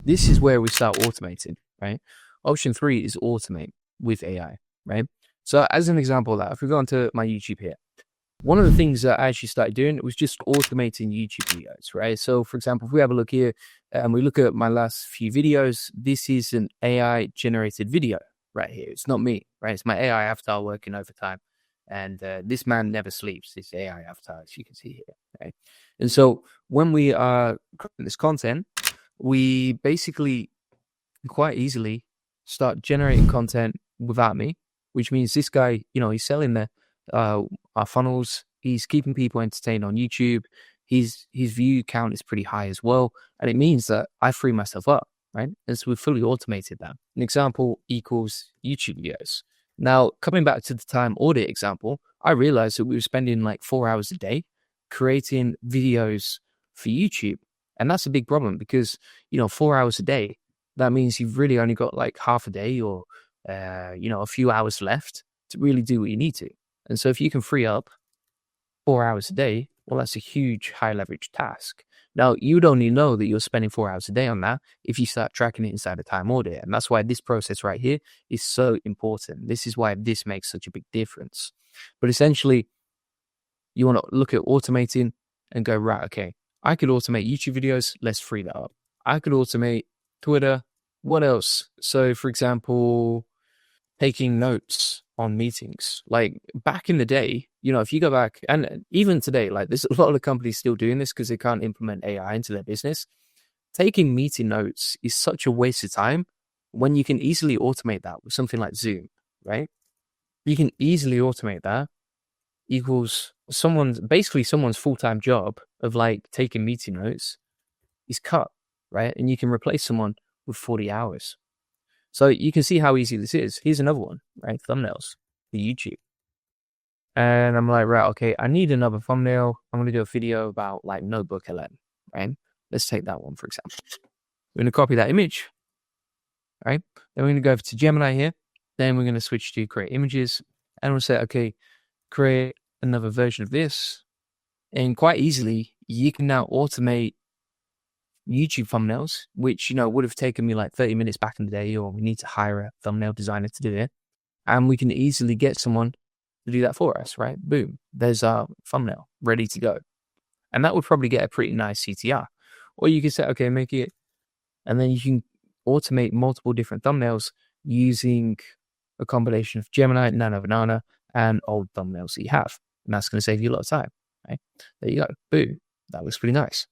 this is where we start automating, right? Option 3 is automate with AI, right? So as an example of that, if we go onto my YouTube here, one of the things that I actually started doing was just automating YouTube videos, right? So for example, if we have a look here and we look at my last few videos, this is an AI generated video right here. It's not me, right? It's my AI avatar working overtime. And this man never sleeps, this AI avatar, as you can see here, right? And so when we are creating this content, we basically quite easily start generating content without me, which means this guy, he's selling our funnels. He's keeping people entertained on YouTube. His view count is pretty high as well. And it means that I free myself up, right? And so we've fully automated that. An example equals YouTube videos. Now, coming back to the time audit example, I realized that we were spending like 4 hours a day creating videos for YouTube. And that's a big problem because, 4 hours a day, that means you've really only got like half a day or, a few hours left to really do what you need to. And so if you can free up 4 hours a day, well, that's a huge high leverage task. Now, you'd only know that you're spending 4 hours a day on that if you start tracking it inside a time audit. And that's why this process right here is so important. This is why this makes such a big difference. But essentially, you want to look at automating and go, right, okay, I could automate YouTube videos. Let's free that up. I could automate Twitter. What else? So, for example, taking notes on meetings. Like back in the day, if you go back, and even today, like there's a lot of companies still doing this because they can't implement AI into their business. Taking meeting notes is such a waste of time when you can easily automate that with something like Zoom, right? You can easily automate that equals someone's full-time job of like taking meeting notes is cut, right? And you can replace someone with 40 hours. So you can see how easy this is. Here's another one, right? Thumbnails for YouTube. And I'm like, right, okay, I need another thumbnail. I'm going to do a video about like Notebook LM, right? Let's take that one, for example. We're going to copy that image, right? Then we're going to go over to Gemini here. Then we're going to switch to create images. And we'll say, okay, create another version of this. And quite easily, you can now automate YouTube thumbnails, which, would have taken me like 30 minutes back in the day, or we need to hire a thumbnail designer to do it. And we can easily get someone to do that for us, right? Boom. There's our thumbnail ready to go. And that would probably get a pretty nice CTR. Or you could say, okay, make it, and then you can automate multiple different thumbnails using a combination of Gemini, Nano Banana, and old thumbnails that you have. And that's going to save you a lot of time, right? There you go. Boom. That looks pretty nice.